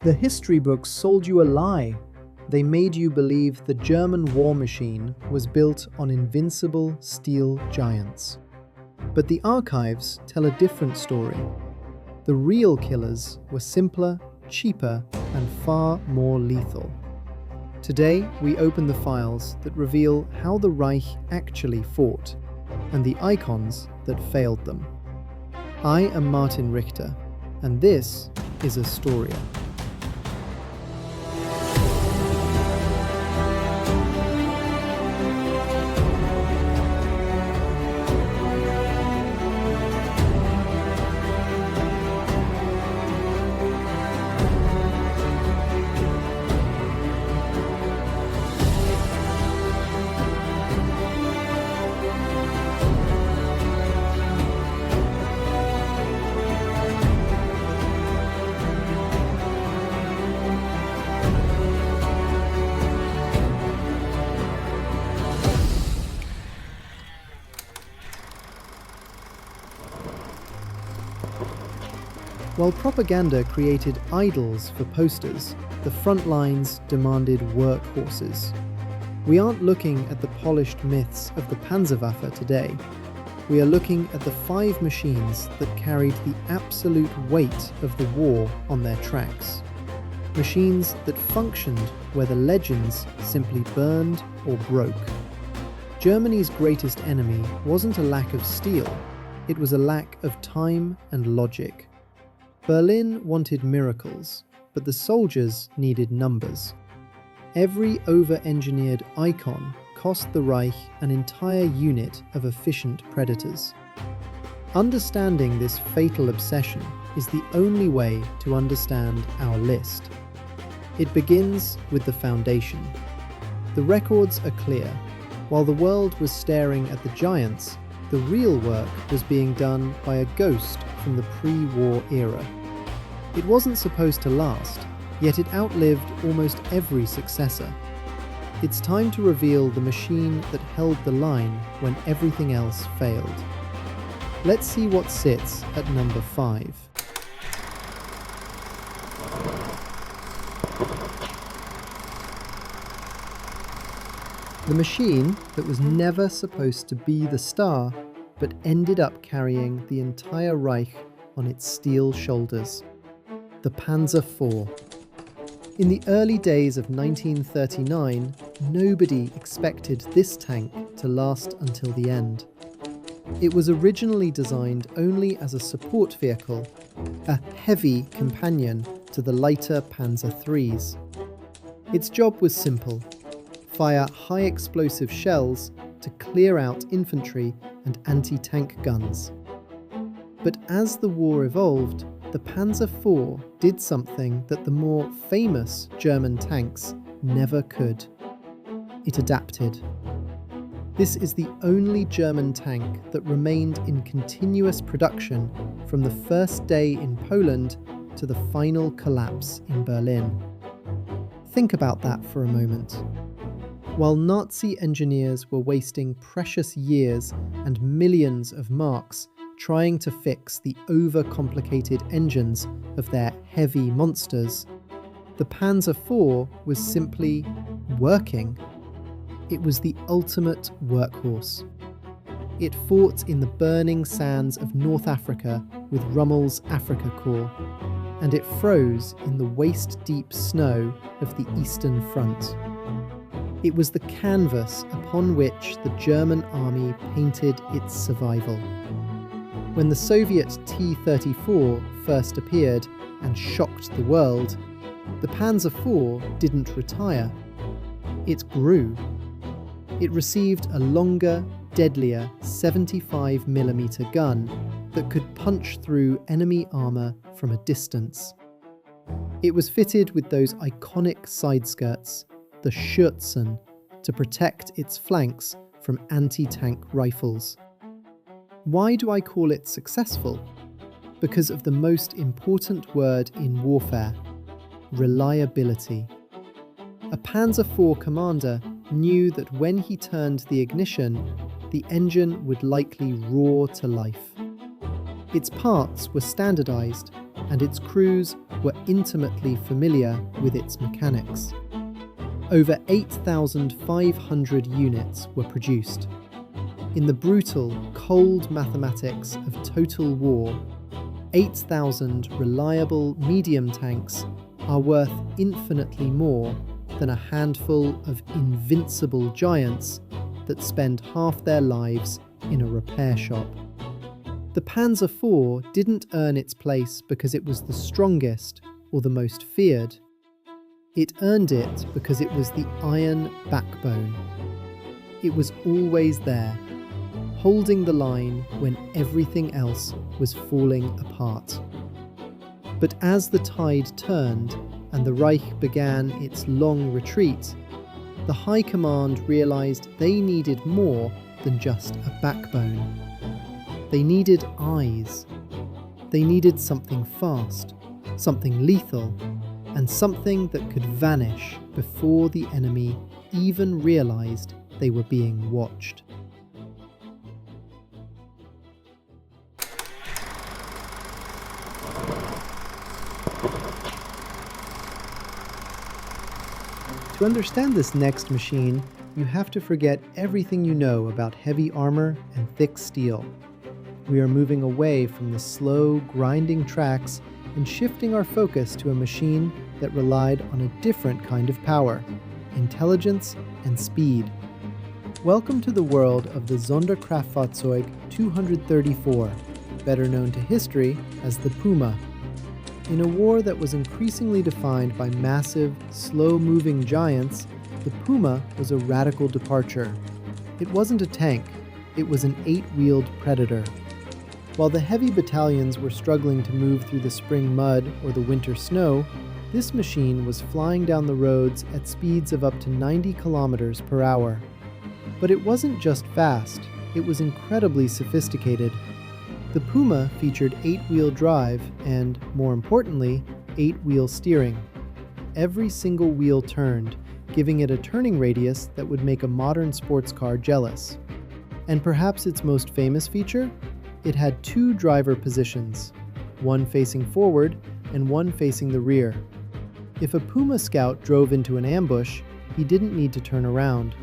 The history books sold you a lie. They made you believe the German war machine was built on invincible steel giants. But the archives tell a different story. The real killers were simpler, cheaper, and far more lethal. Today, we open the files that reveal how the Reich actually fought, and the icons that failed them. I am Martin Richter, and this is Astoria. While propaganda created idols for posters, the front lines demanded workhorses. We aren't looking at the polished myths of the Panzerwaffe today. We are looking at the 5 machines that carried the absolute weight of the war on their tracks. Machines that functioned where the legends simply burned or broke. Germany's greatest enemy wasn't a lack of steel, it was a lack of time and logic. Berlin wanted miracles, but the soldiers needed numbers. Every over-engineered icon cost the Reich an entire unit of efficient predators. Understanding this fatal obsession is the only way to understand our list. It begins with the foundation. The records are clear. While the world was staring at the giants, the real work was being done by a ghost from the pre-war era. It wasn't supposed to last, yet it outlived almost every successor. It's time to reveal the machine that held the line when everything else failed. Let's see what sits at number 5. The machine that was never supposed to be the star, but ended up carrying the entire Reich on its steel shoulders. The Panzer IV. In the early days of 1939, nobody expected this tank to last until the end. It was originally designed only as a support vehicle, a heavy companion to the lighter Panzer IIIs. Its job was simple: fire high-explosive shells to clear out infantry and anti-tank guns. But as the war evolved, the Panzer IV did something that the more famous German tanks never could. It adapted. This is the only German tank that remained in continuous production from the first day in Poland to the final collapse in Berlin. Think about that for a moment. While Nazi engineers were wasting precious years and millions of marks trying to fix the overcomplicated engines of their heavy monsters, the Panzer IV was simply working. It was the ultimate workhorse. It fought in the burning sands of North Africa with Rommel's Afrika Korps, and it froze in the waist-deep snow of the Eastern Front. It was the canvas upon which the German army painted its survival. When the Soviet T-34 first appeared and shocked the world, the Panzer IV didn't retire. It grew. It received a longer, deadlier 75mm gun that could punch through enemy armour from a distance. It was fitted with those iconic side skirts, the Schürzen, to protect its flanks from anti-tank rifles. Why do I call it successful? Because of the most important word in warfare: reliability. A Panzer IV commander knew that when he turned the ignition, the engine would likely roar to life. Its parts were standardized, and its crews were intimately familiar with its mechanics. Over 8,500 units were produced. In the brutal, cold mathematics of total war, 8,000 reliable medium tanks are worth infinitely more than a handful of invincible giants that spend half their lives in a repair shop. The Panzer IV didn't earn its place because it was the strongest or the most feared. It earned it because it was the iron backbone. It was always there, holding the line when everything else was falling apart. But as the tide turned and the Reich began its long retreat, the High Command realized they needed more than just a backbone. They needed eyes. They needed something fast, something lethal, and something that could vanish before the enemy even realized they were being watched. To understand this next machine, you have to forget everything you know about heavy armor and thick steel. We are moving away from the slow, grinding tracks and shifting our focus to a machine that relied on a different kind of power, intelligence and speed. Welcome to the world of the Sonderkraftfahrzeug 234, better known to history as the Puma. In a war that was increasingly defined by massive, slow-moving giants, the Puma was a radical departure. It wasn't a tank, it was an 8-wheeled predator. While the heavy battalions were struggling to move through the spring mud or the winter snow, this machine was flying down the roads at speeds of up to 90 kilometers per hour. But it wasn't just fast, it was incredibly sophisticated. The Puma featured 8-wheel drive and, more importantly, 8-wheel steering. Every single wheel turned, giving it a turning radius that would make a modern sports car jealous. And perhaps its most famous feature? It had 2 driver positions, one facing forward and one facing the rear. If a Puma scout drove into an ambush, he didn't need to turn around.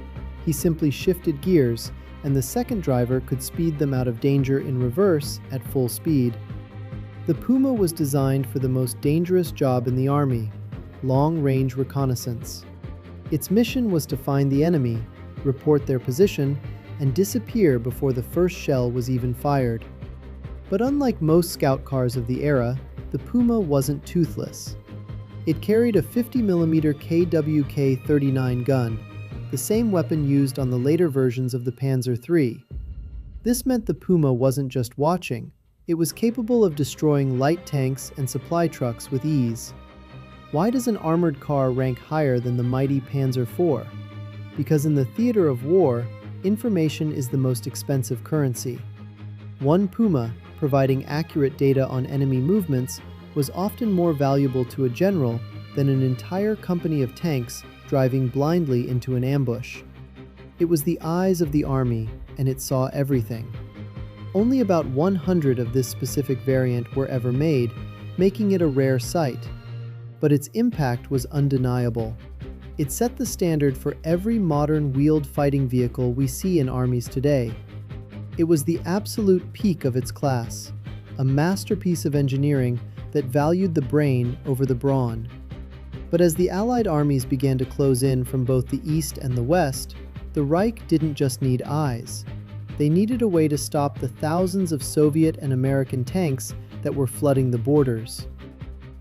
He simply shifted gears, and the second driver could speed them out of danger in reverse at full speed. The Puma was designed for the most dangerous job in the army, long-range reconnaissance. Its mission was to find the enemy, report their position, and disappear before the first shell was even fired. But unlike most scout cars of the era, the Puma wasn't toothless. It carried a 50mm KWK-39 gun, the same weapon used on the later versions of the Panzer III. This meant the Puma wasn't just watching, it was capable of destroying light tanks and supply trucks with ease. Why does an armored car rank higher than the mighty Panzer IV? Because in the theater of war, information is the most expensive currency. One Puma, providing accurate data on enemy movements, was often more valuable to a general than an entire company of tanks driving blindly into an ambush. It was the eyes of the army, and it saw everything. Only about 100 of this specific variant were ever made, making it a rare sight. But its impact was undeniable. It set the standard for every modern wheeled fighting vehicle we see in armies today. It was the absolute peak of its class, a masterpiece of engineering that valued the brain over the brawn. But as the Allied armies began to close in from both the east and the west, the Reich didn't just need eyes. They needed a way to stop the thousands of Soviet and American tanks that were flooding the borders.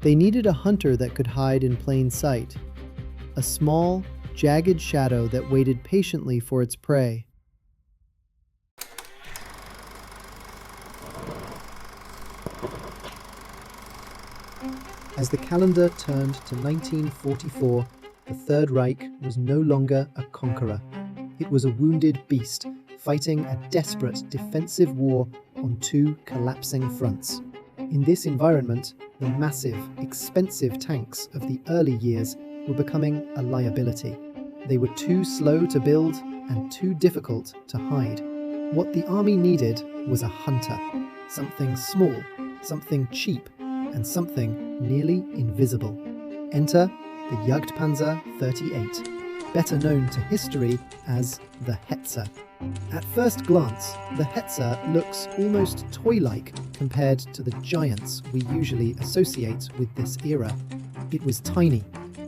They needed a hunter that could hide in plain sight, a small, jagged shadow that waited patiently for its prey. As the calendar turned to 1944, the Third Reich was no longer a conqueror. It was a wounded beast, fighting a desperate defensive war on 2 collapsing fronts. In this environment, the massive, expensive tanks of the early years were becoming a liability. They were too slow to build and too difficult to hide. What the army needed was a hunter, something small, something cheap, and something nearly invisible. Enter the Jagdpanzer 38, better known to history as the Hetzer. At first glance, the Hetzer looks almost toy-like compared to the giants we usually associate with this era. It was tiny.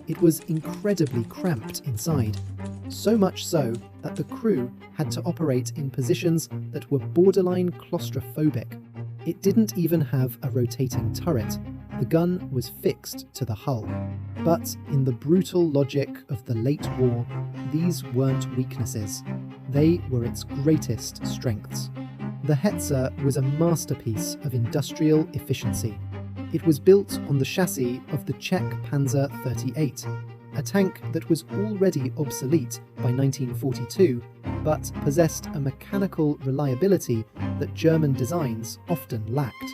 It was incredibly cramped inside, so much so that the crew had to operate in positions that were borderline claustrophobic. It didn't even have a rotating turret. The gun was fixed to the hull. But in the brutal logic of the late war, these weren't weaknesses. They were its greatest strengths. The Hetzer was a masterpiece of industrial efficiency. It was built on the chassis of the Czech Panzer 38, a tank that was already obsolete by 1942, but possessed a mechanical reliability that German designs often lacked.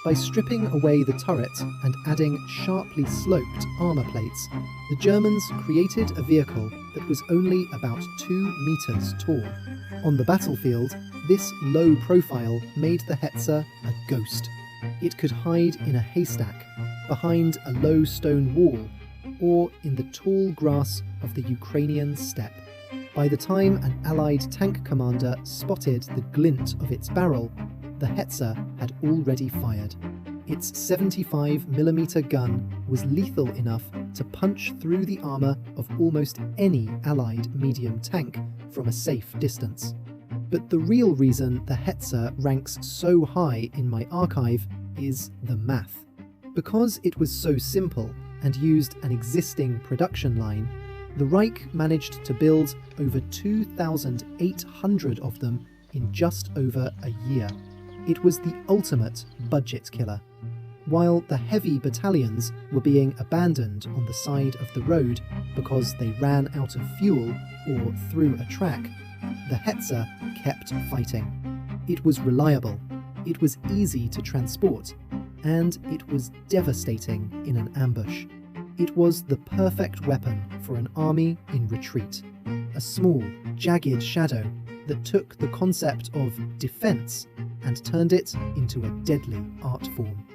By stripping away the turret and adding sharply sloped armour plates, the Germans created a vehicle that was only about 2 meters tall. On the battlefield, this low profile made the Hetzer a ghost. It could hide in a haystack, behind a low stone wall, or in the tall grass of the Ukrainian steppe. By the time an Allied tank commander spotted the glint of its barrel, the Hetzer had already fired. Its 75mm gun was lethal enough to punch through the armour of almost any Allied medium tank from a safe distance. But the real reason the Hetzer ranks so high in my archive is the math. Because it was so simple and used an existing production line, the Reich managed to build over 2,800 of them in just over a year. It was the ultimate budget killer. While the heavy battalions were being abandoned on the side of the road because they ran out of fuel or through a track, the Hetzer kept fighting. It was reliable, it was easy to transport, and it was devastating in an ambush. It was the perfect weapon for an army in retreat, a small, jagged shadow that took the concept of defense and turned it into a deadly art form.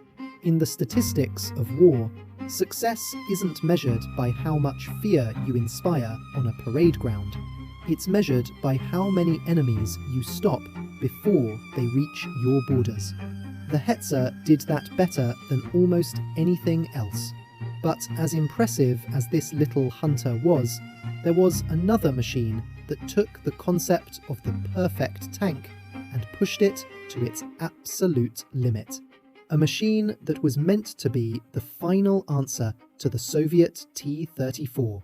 In the statistics of war, success isn't measured by how much fear you inspire on a parade ground. It's measured by how many enemies you stop before they reach your borders. The Hetzer did that better than almost anything else. But as impressive as this little hunter was, there was another machine that took the concept of the perfect tank and pushed it to its absolute limit. A machine that was meant to be the final answer to the Soviet T-34,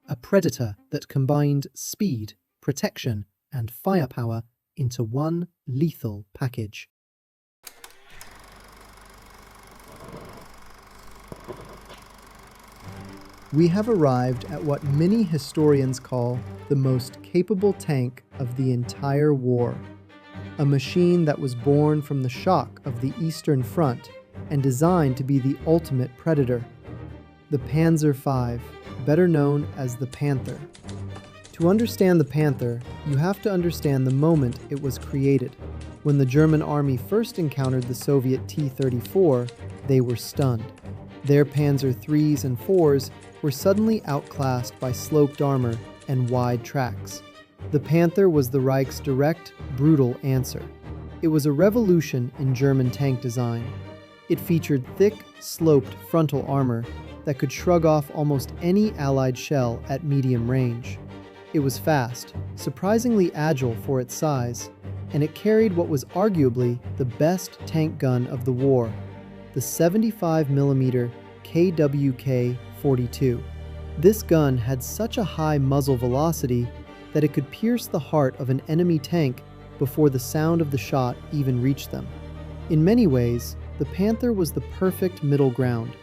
a predator that combined speed, protection, and firepower into one lethal package. We have arrived at what many historians call the most capable tank of the entire war. A machine that was born from the shock of the Eastern Front and designed to be the ultimate predator. The Panzer V, better known as the Panther. To understand the Panther, you have to understand the moment it was created. When the German army first encountered the Soviet T-34, they were stunned. Their Panzer IIIs and IVs were suddenly outclassed by sloped armor and wide tracks. The Panther was the Reich's direct, brutal answer. It was a revolution in German tank design. It featured thick, sloped frontal armor that could shrug off almost any Allied shell at medium range. It was fast, surprisingly agile for its size, and it carried what was arguably the best tank gun of the war, the 75mm KWK-42. This gun had such a high muzzle velocity that it could pierce the heart of an enemy tank before the sound of the shot even reached them. In many ways, the Panther was the perfect middle ground.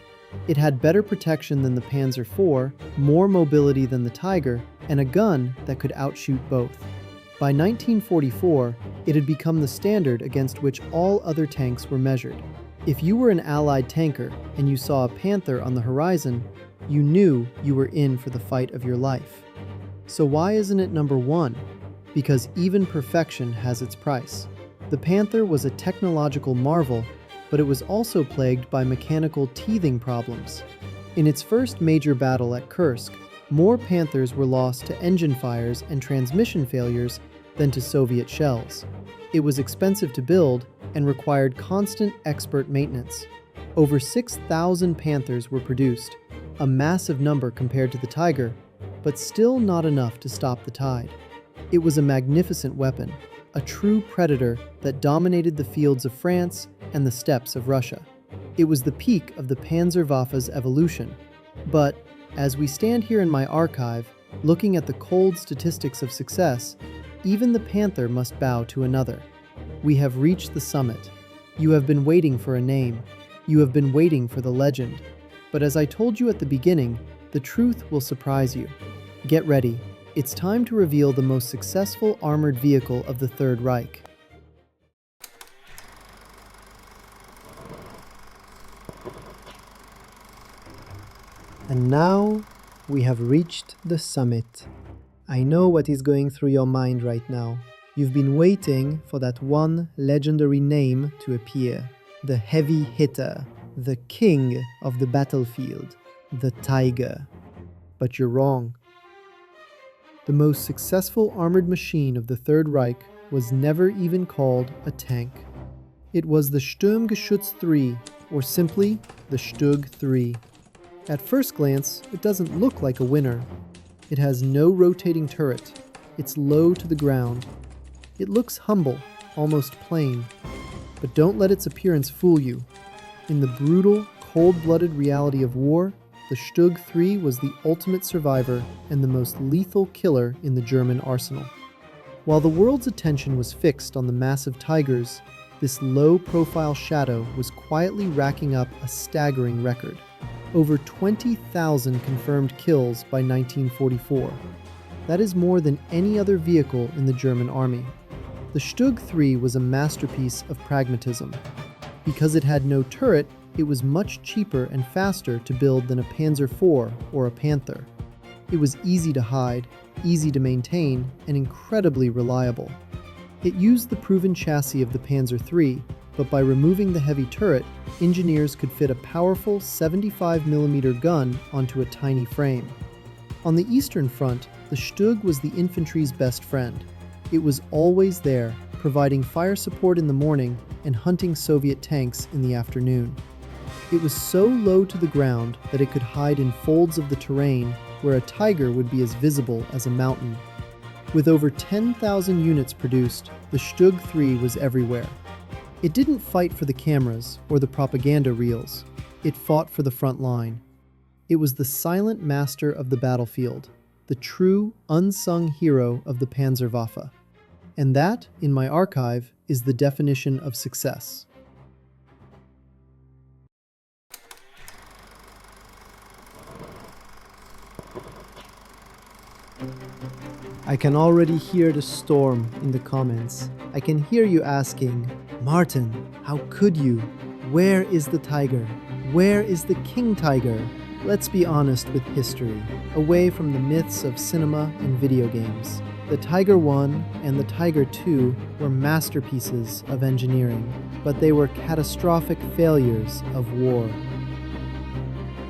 It had better protection than the Panzer IV, more mobility than the Tiger, and a gun that could outshoot both. By 1944, it had become the standard against which all other tanks were measured. If you were an Allied tanker and you saw a Panther on the horizon, you knew you were in for the fight of your life. So why isn't it number one? Because even perfection has its price. The Panther was a technological marvel, but it was also plagued by mechanical teething problems. In its first major battle at Kursk, more Panthers were lost to engine fires and transmission failures than to Soviet shells. It was expensive to build and required constant expert maintenance. Over 6,000 Panthers were produced, a massive number compared to the Tiger, but still not enough to stop the tide. It was a magnificent weapon, a true predator that dominated the fields of France and the steppes of Russia. It was the peak of the Panzerwaffe's evolution. But as we stand here in my archive, looking at the cold statistics of success, even the Panther must bow to another. We have reached the summit. You have been waiting for a name. You have been waiting for the legend. But as I told you at the beginning, the truth will surprise you. Get ready. It's time to reveal the most successful armored vehicle of the Third Reich. And now we have reached the summit. I know what is going through your mind right now. You've been waiting for that one legendary name to appear. The heavy hitter, the king of the battlefield, the Tiger. But you're wrong. The most successful armored machine of the Third Reich was never even called a tank. It was the StuG III, or simply the StuG III. At first glance, it doesn't look like a winner. It has no rotating turret. It's low to the ground. It looks humble, almost plain. But don't let its appearance fool you. In the brutal, cold-blooded reality of war, the StuG III was the ultimate survivor and the most lethal killer in the German arsenal. While the world's attention was fixed on the massive Tigers, this low-profile shadow was quietly racking up a staggering record. Over 20,000 confirmed kills by 1944. That is more than any other vehicle in the German army. The StuG III was a masterpiece of pragmatism. Because it had no turret, it was much cheaper and faster to build than a Panzer IV or a Panther. It was easy to hide, easy to maintain, and incredibly reliable. It used the proven chassis of the Panzer III, but by removing the heavy turret, engineers could fit a powerful 75mm gun onto a tiny frame. On the Eastern Front, the StuG was the infantry's best friend. It was always there, providing fire support in the morning and hunting Soviet tanks in the afternoon. It was so low to the ground that it could hide in folds of the terrain where a Tiger would be as visible as a mountain. With over 10,000 units produced, the StuG III was everywhere. It didn't fight for the cameras or the propaganda reels. It fought for the front line. It was the silent master of the battlefield, the true, unsung hero of the Panzerwaffe. And that, in my archive, is the definition of success. I can already hear the storm in the comments. I can hear you asking, Martin, how could you? Where is the Tiger? Where is the King Tiger? Let's be honest with history, away from the myths of cinema and video games. The Tiger I and the Tiger II were masterpieces of engineering, but they were catastrophic failures of war.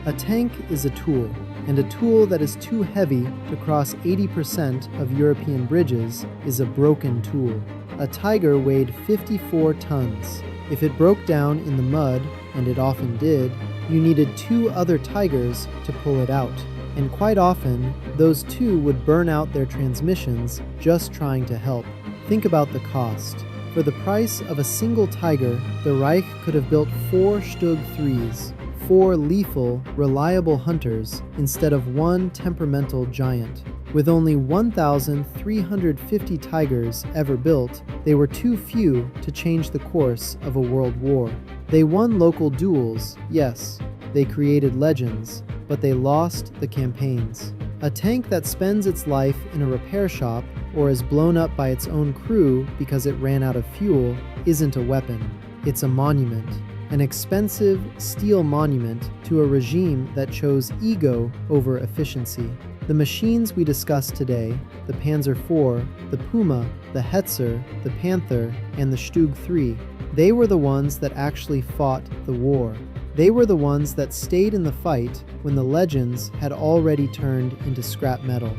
A tank is a tool, and a tool that is too heavy to cross 80% of European bridges is a broken tool. A Tiger weighed 54 tons. If it broke down in the mud, and it often did, you needed 2 other Tigers to pull it out. And quite often, those 2 would burn out their transmissions just trying to help. Think about the cost. For the price of a single Tiger, the Reich could have built 4 StuG IIIs, 4 lethal, reliable hunters instead of 1 temperamental giant. With only 1,350 Tigers ever built, they were too few to change the course of a world war. They won local duels, yes. They created legends, but they lost the campaigns. A tank that spends its life in a repair shop or is blown up by its own crew because it ran out of fuel isn't a weapon. It's a monument. An expensive steel monument to a regime that chose ego over efficiency. The machines we discussed today, the Panzer IV, the Puma, the Hetzer, the Panther, and the StuG III, they were the ones that actually fought the war. They were the ones that stayed in the fight when the legends had already turned into scrap metal.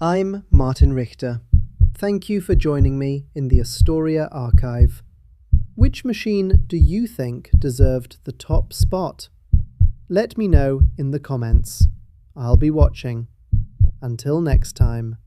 I'm Martin Richter. Thank you for joining me in the Astoria archive. Which machine do you think deserved the top spot? Let me know in the comments. I'll be watching. Until next time.